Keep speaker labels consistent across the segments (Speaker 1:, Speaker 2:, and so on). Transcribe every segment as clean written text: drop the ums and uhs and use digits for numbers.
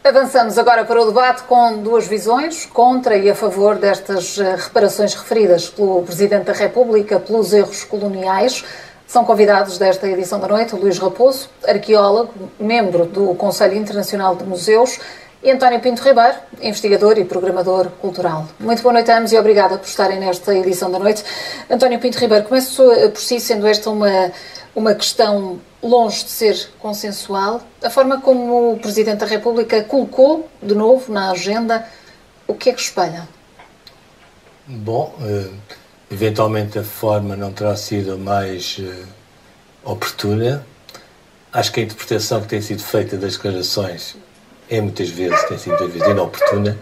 Speaker 1: Avançamos agora para o debate com duas visões, contra e a favor destas reparações referidas pelo Presidente da República pelos erros coloniais. São convidados desta edição da noite o Luís Raposo, arqueólogo, membro do Conselho Internacional de Museus, e António Pinto Ribeiro, investigador e programador cultural. Muito boa noite a ambos e obrigada por estarem nesta edição da noite. António Pinto Ribeiro, começo por si, sendo esta uma questão longe de ser consensual. A forma como o Presidente da República colocou, de novo, na agenda, o que é que espelha?
Speaker 2: Bom, eventualmente a forma não terá sido a mais oportuna. Acho que a interpretação que tem sido feita das declarações muitas vezes inoportuna.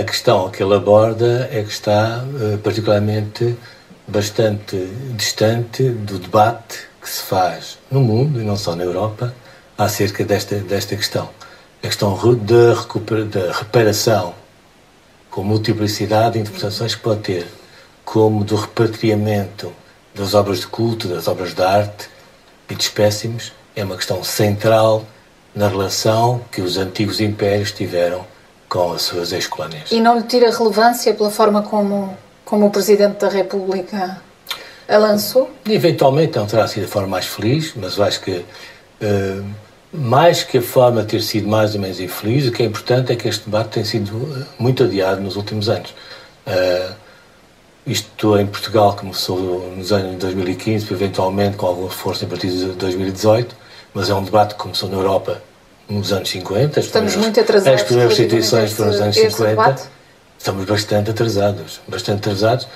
Speaker 2: A questão que ele aborda é que está particularmente bastante distante do debate que se faz no mundo, e não só na Europa, acerca desta questão. A questão da reparação, com multiplicidade de interpretações que pode ter, como do repatriamento das obras de culto, das obras de arte e de espécimes, é uma questão central na relação que os antigos impérios tiveram com as suas ex-colónias.
Speaker 1: E não lhe tira relevância pela forma como o Presidente da República a lançou?
Speaker 2: Eventualmente não terá sido a forma mais feliz, mas eu acho que, mais que a forma ter sido mais ou menos infeliz, o que é importante é que este debate tem sido muito adiado nos últimos anos. Isto em Portugal começou nos anos 2015, eventualmente com algum reforço a partir de 2018, mas é um debate que começou na Europa nos anos 50.
Speaker 1: Estamos muito atrasados.
Speaker 2: As primeiras instituições foram nos anos 50.
Speaker 1: Debate.
Speaker 2: Estamos bastante atrasados,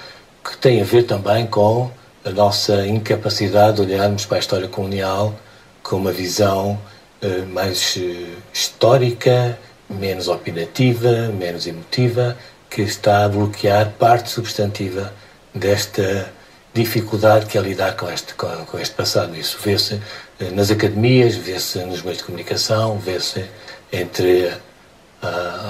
Speaker 2: que tem a ver também com a nossa incapacidade de olharmos para a história colonial com uma visão mais histórica, menos opinativa, menos emotiva, que está a bloquear parte substantiva desta dificuldade que é lidar com este passado. Isso vê-se nas academias, vê-se nos meios de comunicação, vê-se entre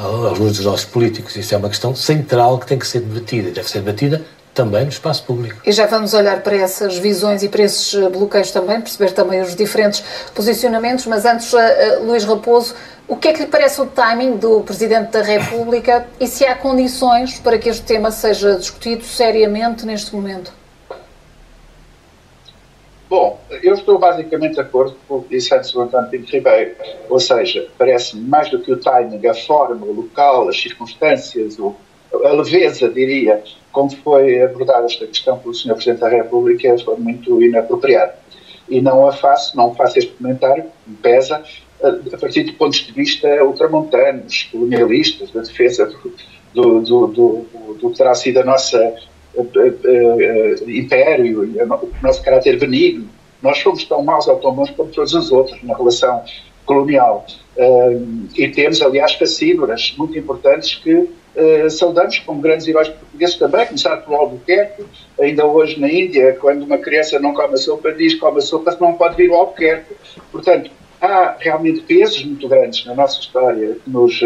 Speaker 2: alguns dos nossos políticos. Isso é uma questão central que tem que ser debatida, e deve ser debatida também no espaço público.
Speaker 1: E já vamos olhar para essas visões e para esses bloqueios também, perceber também os diferentes posicionamentos, mas antes, Luís Raposo, o que é que lhe parece o timing do Presidente da República e se há condições para que este tema seja discutido seriamente neste momento?
Speaker 3: Bom, eu estou basicamente de acordo com o que disse antes o António Pinto Ribeiro, ou seja, parece-me mais do que o timing, a forma, o local, as circunstâncias, a leveza, diria, como foi abordada esta questão pelo Sr. Presidente da República, foi muito inapropriado. E não faço este comentário, me pesa, a partir de pontos de vista ultramontanos, colonialistas, da defesa do que terá sido a nossa império, o nosso caráter benigno. Nós somos tão maus ou tão bons como todos os outros na relação colonial. E temos, aliás, facínoras muito importantes que saudamos como grandes heróis portugueses também, começar pelo Albuquerque. Ainda hoje na Índia, quando uma criança não come a sopa, diz come a sopa, não pode vir ao Albuquerque. Portanto, há realmente pesos muito grandes na nossa história que nos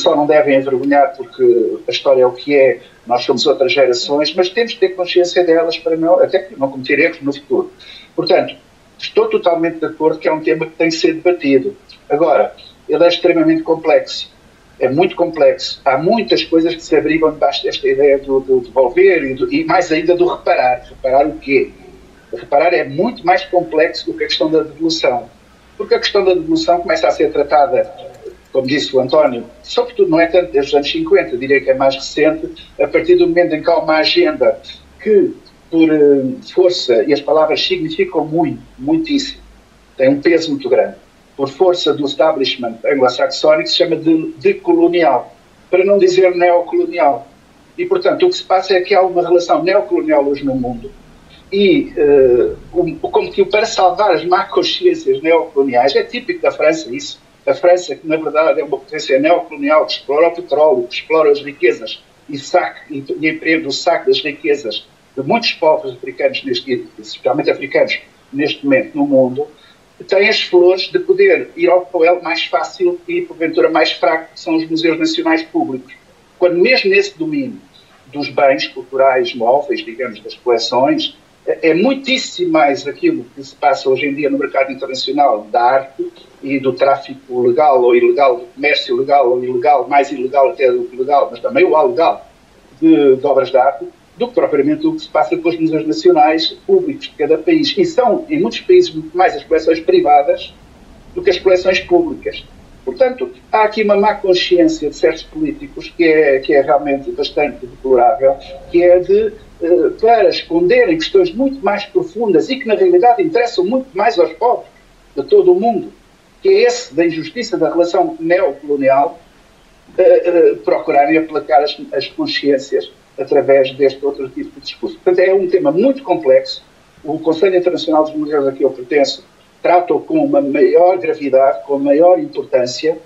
Speaker 3: só não devem envergonhar porque a história é o que é, nós somos outras gerações, mas temos de ter consciência delas para até não cometer erros no futuro. Portanto, estou totalmente de acordo que é um tema que tem que ser debatido. Agora, ele é extremamente complexo, é muito complexo. Há muitas coisas que se abrigam debaixo desta ideia do devolver e mais ainda do reparar. Reparar o quê? Reparar é muito mais complexo do que a questão da devolução. Porque a questão da devolução começa a ser tratada, como disse o António, sobretudo não é tanto desde os anos 50, diria que é mais recente, a partir do momento em que há uma agenda que, por força, e as palavras significam muito, muitíssimo, tem um peso muito grande, por força do establishment anglo-saxónico, se chama de decolonial, para não dizer neocolonial. E, portanto, o que se passa é que há uma relação neocolonial hoje no mundo, e como que para salvar as má consciências neocoloniais, é típico da França isso, a França que na verdade é uma potência neocolonial que explora o petróleo, que explora as riquezas e empreende o saque das riquezas de muitos povos africanos, especialmente africanos, neste momento no mundo, tem as flores de poder ir ao papel mais fácil e porventura mais fraco, que são os museus nacionais públicos. Quando mesmo nesse domínio dos bens culturais móveis, digamos, das coleções, é muitíssimo mais aquilo que se passa hoje em dia no mercado internacional da arte e do tráfico legal ou ilegal, do comércio legal ou ilegal, mais ilegal até do que legal, mas também o alegal de obras de arte, do que propriamente o que se passa com os museus nacionais públicos de cada país. E são, em muitos países, muito mais as coleções privadas do que as coleções públicas. Portanto, há aqui uma má consciência de certos políticos que é realmente bastante deplorável, que é de, para esconderem questões muito mais profundas e que, na realidade, interessam muito mais aos povos de todo o mundo, que é esse da injustiça da relação neocolonial, procurarem aplacar as consciências através deste outro tipo de discurso. Portanto, é um tema muito complexo. O Conselho Internacional dos Museus a que eu pertenço trata-o com uma maior gravidade, com maior importância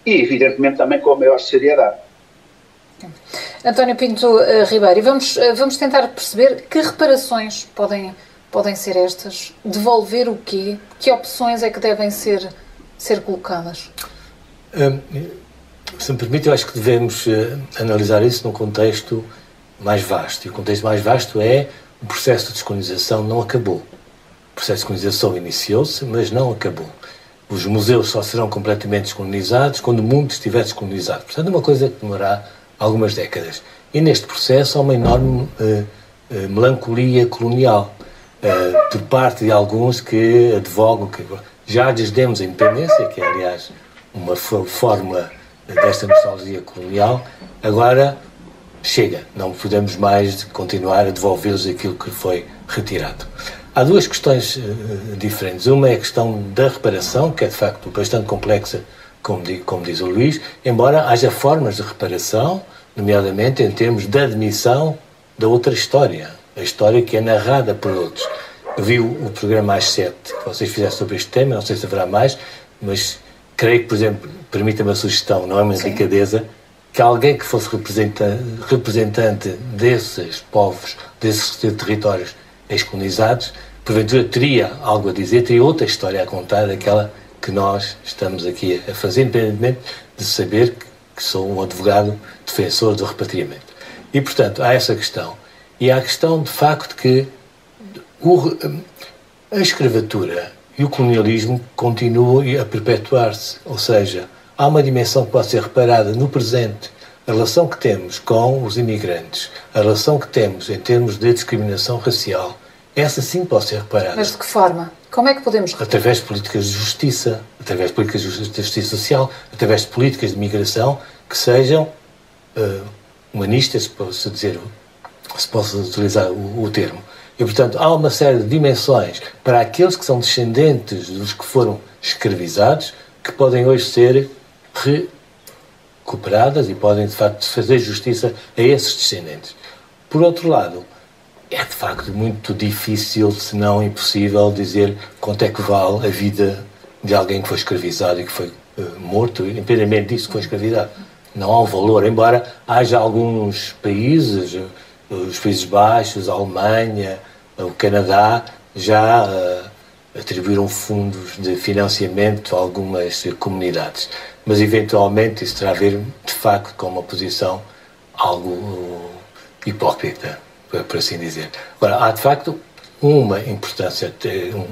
Speaker 3: e, evidentemente, também com a maior seriedade.
Speaker 1: António Pinto Ribeiro, vamos tentar perceber que reparações podem ser estas, devolver o quê, que opções é que devem ser colocadas?
Speaker 2: Se me permite, eu acho que devemos analisar isso num contexto mais vasto. E o contexto mais vasto é o processo de descolonização não acabou. O processo de descolonização iniciou-se, mas não acabou. Os museus só serão completamente descolonizados quando o mundo estiver descolonizado. Portanto, é uma coisa que demorará algumas décadas. E neste processo há uma enorme melancolia colonial por parte de alguns que advogam que já lhes demos a independência, que é, aliás, uma fórmula desta nostalgia colonial, agora chega, não podemos mais continuar a devolver-lhes aquilo que foi retirado. Há duas questões diferentes. Uma é a questão da reparação, que é de facto bastante complexa, como diz o Luís, embora haja formas de reparação, nomeadamente em termos de admissão da outra história, a história que é narrada por outros. Eu vi o programa às 7, que vocês fizeram sobre este tema, não sei se haverá mais, mas creio que, por exemplo, permita-me a sugestão, não é uma delicadeza, que alguém que fosse representante desses povos, desses territórios ex-colonizados, porventura teria algo a dizer, teria outra história a contar daquela que nós estamos aqui a fazer, independentemente de saber que sou um advogado defensor do repatriamento. E, portanto, há essa questão. E há a questão, de facto, que a escravatura e o colonialismo continuam a perpetuar-se, ou seja, há uma dimensão que pode ser reparada no presente, a relação que temos com os imigrantes, a relação que temos em termos de discriminação racial, essa sim pode ser reparada.
Speaker 1: Mas de que forma? Como é que podemos reparar?
Speaker 2: Através de políticas de justiça, através de políticas de justiça social, através de políticas de migração que sejam humanistas, se possa utilizar o termo. E, portanto, há uma série de dimensões para aqueles que são descendentes dos que foram escravizados que podem hoje ser recuperadas e podem, de facto, fazer justiça a esses descendentes. Por outro lado, é, de facto, muito difícil, se não impossível, dizer quanto é que vale a vida de alguém que foi escravizado e que foi morto, independentemente disso que foi escravizado. Não há um valor, embora haja alguns países, os Países Baixos, a Alemanha, o Canadá, já atribuíram fundos de financiamento a algumas comunidades. Mas, eventualmente, isso terá a ver, de facto, com uma posição algo hipócrita, por assim dizer. Agora, há, de facto, uma importância,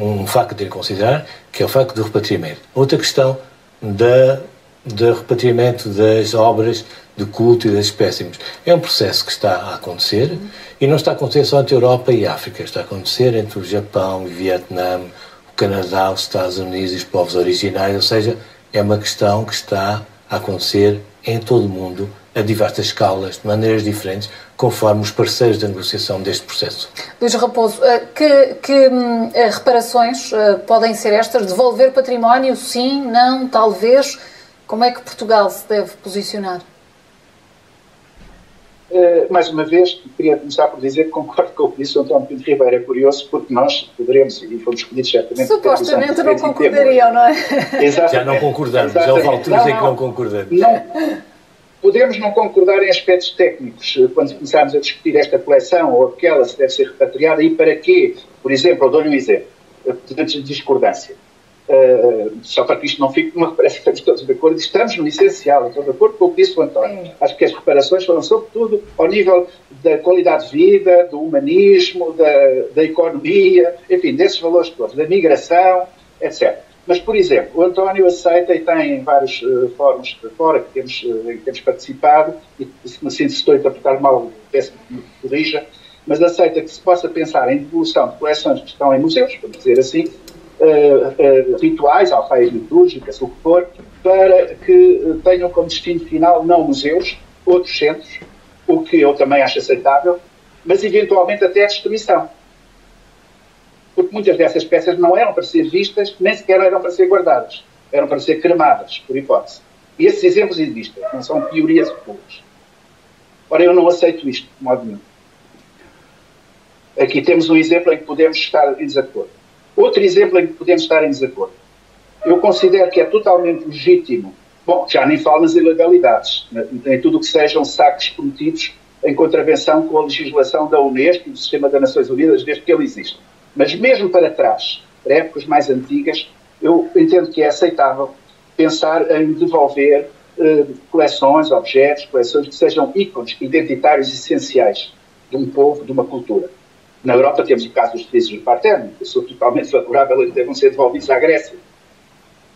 Speaker 2: um facto a ter em considerar, que é o facto do repatriamento. Outra questão do repatriamento das obras de culto e das espécimes. É um processo que está a acontecer e não está a acontecer só entre a Europa e a África, está a acontecer entre o Japão, o Vietnã, o Canadá, os Estados Unidos e os povos originários, ou seja, é uma questão que está a acontecer em todo o mundo, a diversas escalas, de maneiras diferentes, conforme os parceiros da negociação deste processo.
Speaker 1: Luís Raposo, que reparações podem ser estas? Devolver património? Sim, não, talvez? Como é que Portugal se deve posicionar?
Speaker 3: Mais uma vez, queria começar por dizer que concordo com o que disse o António Pinto Ribeiro. É curioso porque nós poderemos, e fomos escolhidos certamente...
Speaker 1: Supostamente não concordariam, não é?
Speaker 3: Exatamente.
Speaker 2: Já não concordamos, já houve alturas em que não concordamos.
Speaker 3: Podemos não concordar em aspectos técnicos, quando começarmos a discutir esta coleção ou aquela se deve ser repatriada e para quê. Por exemplo, eu dou-lhe um exemplo, de discordância. só para que isto não fique uma referência que estamos todos de acordo, estamos no essencial, estou de acordo com o que disse o António. Acho que as reparações foram sobretudo ao nível da qualidade de vida, do humanismo, da economia, enfim, desses valores todos, da migração, etc. Mas, por exemplo, o António aceita, e tem vários fóruns de fora em que temos participado, e se estou a interpretar mal, peço que me corrija, mas aceita que se possa pensar em devolução de coleções que estão em museus, vamos dizer assim, rituais, alfaias litúrgicas, o que for, para que tenham como destino final não museus, outros centros, o que eu também acho aceitável, mas eventualmente até a destruição. Porque muitas dessas peças não eram para ser vistas, nem sequer eram para ser guardadas. Eram para ser cremadas, por hipótese. E esses exemplos existem, não são teorias puras. Ora, eu não aceito isto, de modo nenhum. Aqui temos um exemplo em que podemos estar em desacordo. Outro exemplo em que podemos estar em desacordo. Eu considero que é totalmente legítimo, bom, já nem falo nas ilegalidades, em tudo o que sejam saques cometidos em contravenção com a legislação da Unesco e do Sistema das Nações Unidas, desde que ele existe. Mas mesmo para trás, para épocas mais antigas, eu entendo que é aceitável pensar em devolver coleções, objetos, coleções que sejam ícones identitários essenciais de um povo, de uma cultura. Na Europa temos o caso dos frisos de Parthenon, que eu sou totalmente favorável a que devam ser devolvidos à Grécia.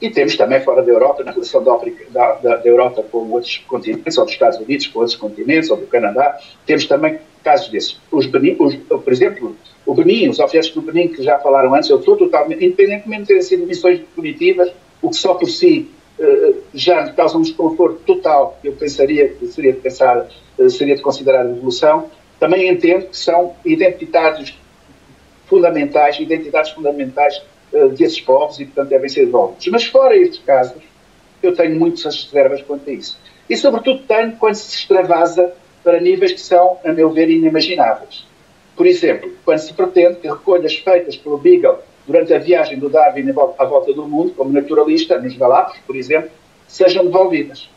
Speaker 3: E temos também fora da Europa, na relação da Europa com outros continentes, ou dos Estados Unidos com outros continentes, ou do Canadá, temos também casos desses. Por exemplo, o Benin, os objetos do Benin que já falaram antes, eu estou totalmente, independentemente de terem sido missões punitivas, o que só por si já me causa um desconforto total, eu pensaria que seria de considerar a devolução. Também entendo que são identidades fundamentais desses povos e, portanto, devem ser devolvidos. Mas, fora estes casos, eu tenho muitas reservas quanto a isso. E, sobretudo, tenho quando se extravasa para níveis que são, a meu ver, inimagináveis. Por exemplo, quando se pretende que recolhas feitas pelo Beagle durante a viagem do Darwin à volta do mundo, como naturalista, nos Galápagos, por exemplo, sejam devolvidas.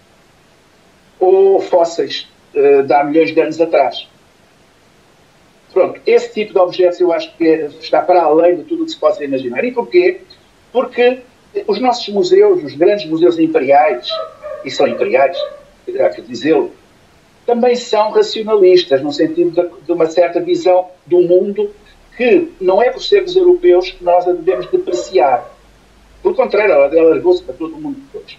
Speaker 3: Ou fósseis de há milhões de anos atrás. Pronto, esse tipo de objetos eu acho que está para além de tudo o que se possa imaginar. E porquê? Porque os nossos museus, os grandes museus imperiais, e são imperiais, terá que dizê-lo, também são racionalistas, no sentido de uma certa visão do mundo que não é por sermos europeus que nós a devemos depreciar. Pelo contrário, ela alargou-se para todo o mundo depois.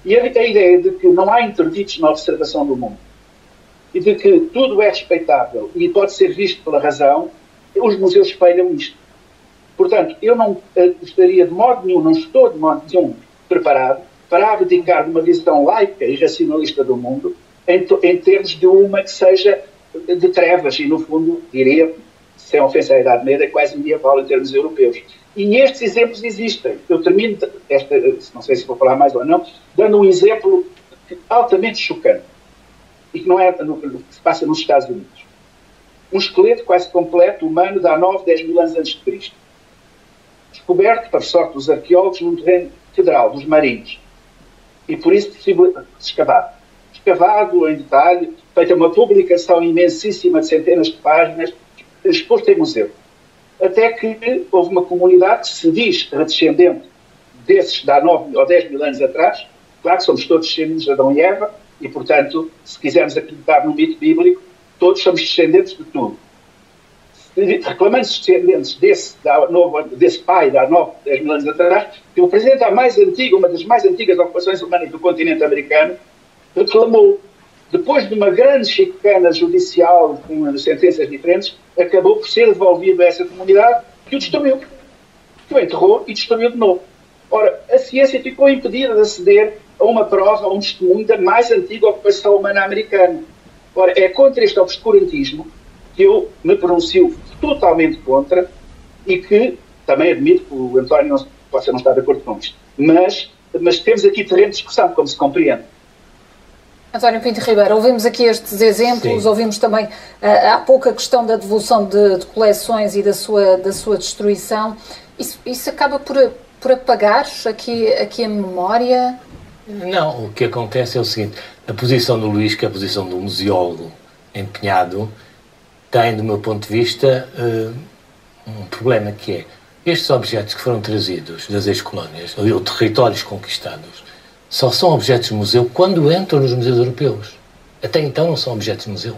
Speaker 3: E a ideia de que não há interditos na observação do mundo e de que tudo é respeitável e pode ser visto pela razão, os museus espelham isto. Portanto, eu não gostaria de modo nenhum, não estou de modo nenhum preparado para abdicar de uma visão laica e racionalista do mundo em termos de uma que seja de trevas e, no fundo, diria, sem ofensa à Idade Média, é quase medieval em termos europeus. E estes exemplos existem. Eu termino, não sei se vou falar mais ou não, dando um exemplo altamente chocante, e que não é no que se passa nos Estados Unidos. Um esqueleto quase completo, humano, de há 9, 10 mil anos antes de Cristo. Descoberto, para sorte dos arqueólogos, num terreno federal, dos Marinhos. E por isso escavado. Escavado em detalhe, feita uma publicação imensíssima de centenas de páginas, exposto em museu. Até que houve uma comunidade que se diz redescendente desses de há 9 ou 10 mil anos atrás. Claro que somos todos descendentes de Adão e Eva, e, portanto, se quisermos acreditar no mito bíblico, todos somos descendentes de tudo. Reclamando-se descendentes desse pai de há 9, 10 mil anos atrás, que representa uma das mais antigas ocupações humanas do continente americano, reclamou, depois de uma grande chicana judicial com sentenças diferentes, acabou por ser devolvido a essa comunidade que o destruiu, que o enterrou e destruiu de novo. Ora, a ciência ficou impedida de aceder a uma prova, a um testemunho da mais antiga ocupação humana americana. Ora, é contra este obscurantismo que eu me pronuncio totalmente contra e que também admito que o António possa não estar de acordo com isto. Mas temos aqui terreno de discussão, como se compreende.
Speaker 1: António Pinto Ribeiro, ouvimos aqui estes exemplos, sim. Ouvimos também há pouco a questão da devolução de coleções e da sua destruição. Isso acaba por apagar aqui a memória?
Speaker 2: Não, o que acontece é o seguinte, a posição do Luís, que é a posição do museólogo empenhado, tem, do meu ponto de vista, um problema que é, estes objetos que foram trazidos das ex-colónias, ou territórios conquistados, só são objetos de museu quando entram nos museus europeus. Até então não são objetos de museu.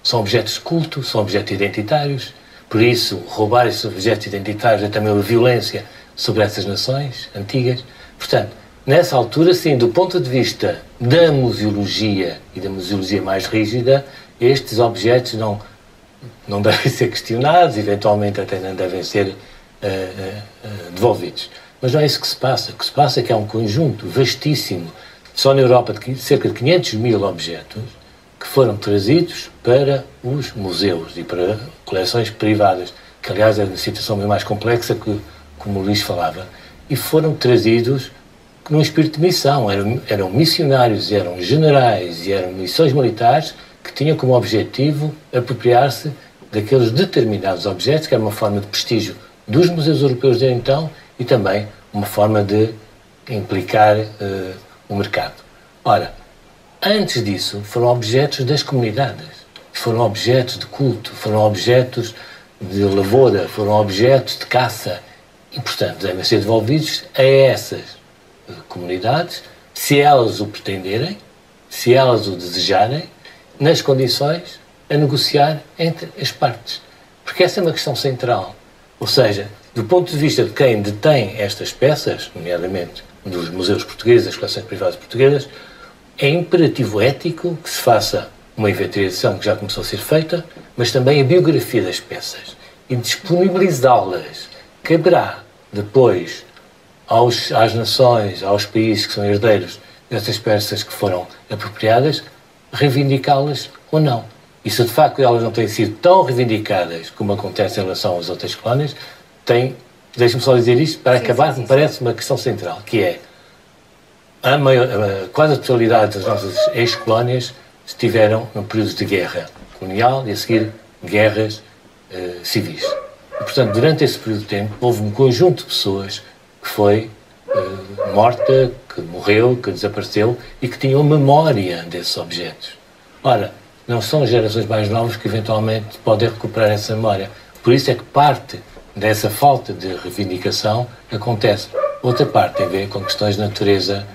Speaker 2: São objetos de culto, são objetos identitários. Por isso, roubar esses objetos identitários é também uma violência sobre essas nações antigas. Portanto, nessa altura, sim, do ponto de vista da museologia e da museologia mais rígida, estes objetos não devem ser questionados, eventualmente até não devem ser devolvidos. Mas não é isso que se passa. O que se passa é que há um conjunto vastíssimo, só na Europa, de cerca de 500 mil objetos que foram trazidos para os museus e para coleções privadas, que aliás é uma situação bem mais complexa que, como o Luís falava, e foram trazidos num espírito de missão. Eram missionários, eram generais e eram missões militares que tinham como objetivo apropriar-se daqueles determinados objetos, que era uma forma de prestígio dos museus europeus de então e também uma forma de implicar o mercado. Ora, antes disso, foram objetos das comunidades, foram objetos de culto, foram objetos de lavoura, foram objetos de caça e, portanto, devem ser devolvidos a essas comunidades, se elas o pretenderem, se elas o desejarem, nas condições a negociar entre as partes. Porque essa é uma questão central. Ou seja, do ponto de vista de quem detém estas peças, nomeadamente dos museus portugueses, das coleções privadas portuguesas, é imperativo ético que se faça uma inventariação que já começou a ser feita, mas também a biografia das peças e disponibilizá-las. Caberá depois às nações, aos países que são herdeiros dessas peças que foram apropriadas, reivindicá-las ou não. E se de facto elas não têm sido tão reivindicadas como acontece em relação às outras colónias, deixe-me só dizer isto para acabar, me parece uma questão central, que é quase a totalidade das nossas ex-colónias estiveram num período de guerra colonial e a seguir guerras civis. E, portanto, durante esse período de tempo houve um conjunto de pessoas que foi morta, que morreu, que desapareceu e que tinham memória desses objetos. Ora, não são as gerações mais novas que eventualmente podem recuperar essa memória. Por isso é que parte dessa falta de reivindicação acontece. Outra parte tem a ver com questões de natureza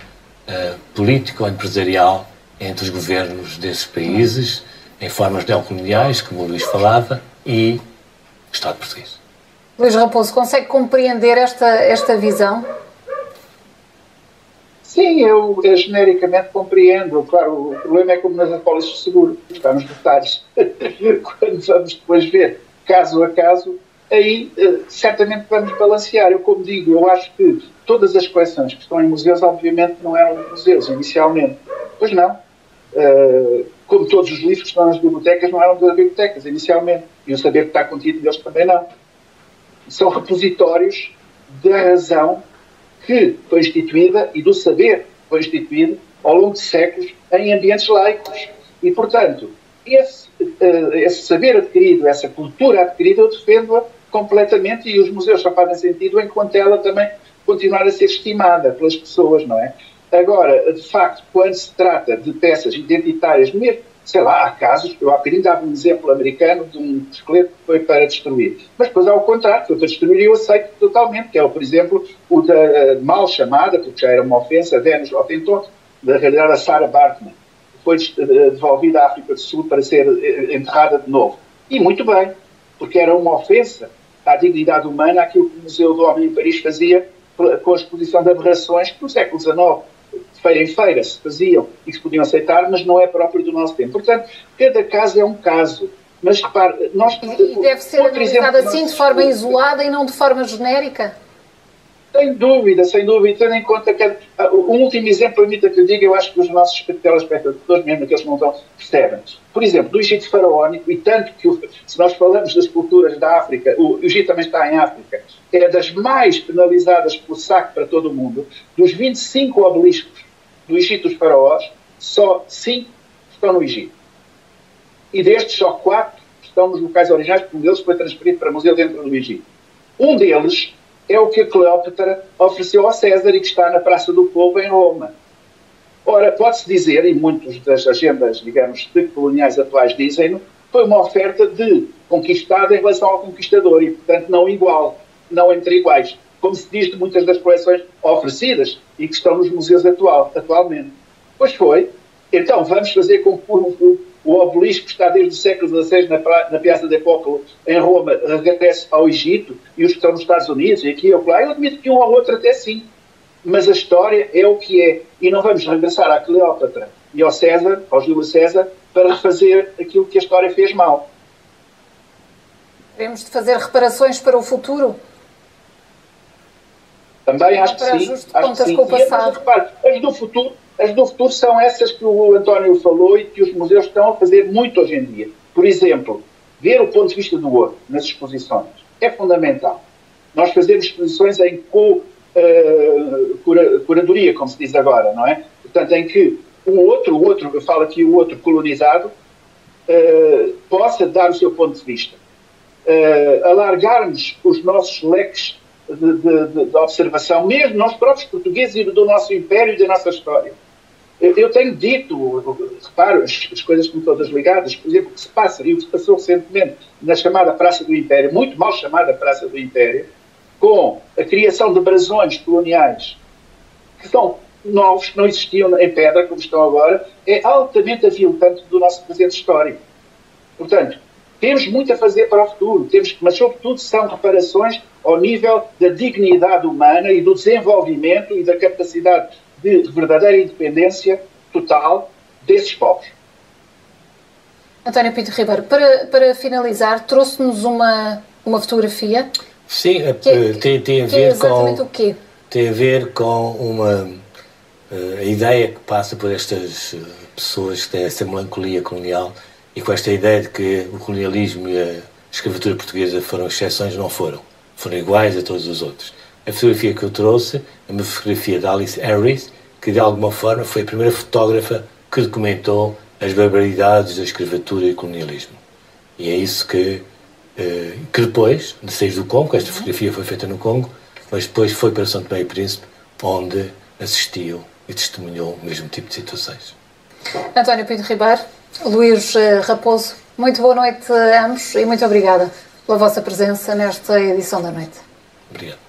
Speaker 2: política ou empresarial entre os governos desses países, em formas neocoloniais, como o Luís falava, e o Estado português.
Speaker 1: Luís Raposo, consegue compreender esta visão?
Speaker 3: Sim, eu genericamente compreendo. Claro, o problema é como nas apólices de seguro, está nos detalhes. Quando vamos depois ver caso a caso, aí certamente vamos balancear. Eu, como digo, eu acho que todas as coleções que estão em museus, obviamente, não eram museus inicialmente. Pois não. Como todos os livros que estão nas bibliotecas não eram das bibliotecas inicialmente. E o saber que está contido neles também não. São repositórios da razão que foi instituída e do saber que foi instituído ao longo de séculos em ambientes laicos. E, portanto, esse saber adquirido, essa cultura adquirida, eu defendo-a completamente e os museus só fazem sentido enquanto ela também continuar a ser estimada pelas pessoas, não é? Agora, de facto, quando se trata de peças identitárias, mesmo, sei lá, há casos, eu há bocadinho dava um exemplo americano de um esqueleto que foi para destruir. Mas depois, ao contrário, foi para destruir e eu aceito totalmente, que é, por exemplo, o da mal chamada, porque já era uma ofensa, Venus Hottentot, da realidade da Sarah Bartman, que foi devolvida à África do Sul para ser enterrada de novo. E muito bem, porque era uma ofensa à dignidade humana aquilo que o Museu do Homem em Paris fazia com a exposição de aberrações que no século XIX, de feira em feira, se faziam e que se podiam aceitar, mas não é próprio do nosso tempo. Portanto, cada caso é um caso. Mas, repare, nós...
Speaker 1: E deve ser analisado assim, de forma isolada e não de forma genérica?
Speaker 3: Sem dúvida, tendo em conta que... Um último exemplo, permita que eu diga, eu acho que os nossos telespectadores, mesmo aqueles que não estão, percebem. Por exemplo, do Egito faraónico, e tanto que, se nós falamos das culturas da África, o Egito também está em África, é das mais penalizadas pelo saque para todo o mundo. Dos 25 obeliscos do Egito dos faraós, só 5 estão no Egito. E destes, só 4 estão nos locais originais, porque um deles foi transferido para museu dentro do Egito. Um deles é o que a Cleópatra ofereceu ao César e que está na Praça do Povo, em Roma. Ora, pode-se dizer, e muitas das agendas, digamos, coloniais atuais dizem-no, foi uma oferta de conquistado em relação ao conquistador e, portanto, não igual. não entre iguais, como se diz de muitas das coleções oferecidas e que estão nos museus atualmente. Pois foi. Então, vamos fazer com que o obelisco, que está desde o século XVI na Piazza del Popolo, em Roma, regresse ao Egito, e os que estão nos Estados Unidos, e aqui e lá. Eu admito que um ou outro até sim. Mas a história é o que é. E não vamos regressar à Cleópatra e ao César, ao Júlio César, para refazer aquilo que a história fez mal.
Speaker 1: Devemos de fazer reparações para o futuro?
Speaker 3: Também acho que sim.
Speaker 1: Contas com o passado.
Speaker 3: As do futuro são essas que o António falou e que os museus estão a fazer muito hoje em dia. Por exemplo, ver o ponto de vista do outro nas exposições é fundamental. Nós fazemos exposições em curadoria, como se diz agora, não é? Portanto, em que o outro, eu falo aqui o outro colonizado, possa dar o seu ponto de vista. Alargarmos os nossos leques de observação, mesmo nós próprios portugueses e do nosso império e da nossa história. Eu tenho dito, reparo, as coisas estão todas ligadas, por exemplo, o que se passa, e o que se passou recentemente na chamada Praça do Império, muito mal chamada Praça do Império, com a criação de brasões coloniais que são novos, que não existiam em pedra, como estão agora, é altamente aviltante do nosso presente histórico. Portanto, temos muito a fazer para o futuro, mas sobretudo são reparações ao nível da dignidade humana e do desenvolvimento e da capacidade de verdadeira independência total desses povos.
Speaker 1: António Pinto Ribeiro, para finalizar, trouxe-nos uma fotografia.
Speaker 2: Sim, tem a ver
Speaker 1: exatamente o quê?
Speaker 2: Tem a ver com a ideia que passa por estas pessoas que têm essa melancolia colonial e com esta ideia de que o colonialismo e a escravatura portuguesa foram exceções, não foram. Foram iguais a todos os outros. A fotografia que eu trouxe é uma fotografia de Alice Harris, que de alguma forma foi a primeira fotógrafa que documentou as barbaridades da escravatura e colonialismo. E é isso que depois, de sair do Congo, esta fotografia foi feita no Congo, mas depois foi para São Tomé e Príncipe, onde assistiu e testemunhou o mesmo tipo de situações.
Speaker 1: António Pinto Ribeiro, Luís Raposo, muito boa noite a ambos e muito obrigada pela vossa presença nesta edição da noite.
Speaker 2: Obrigado.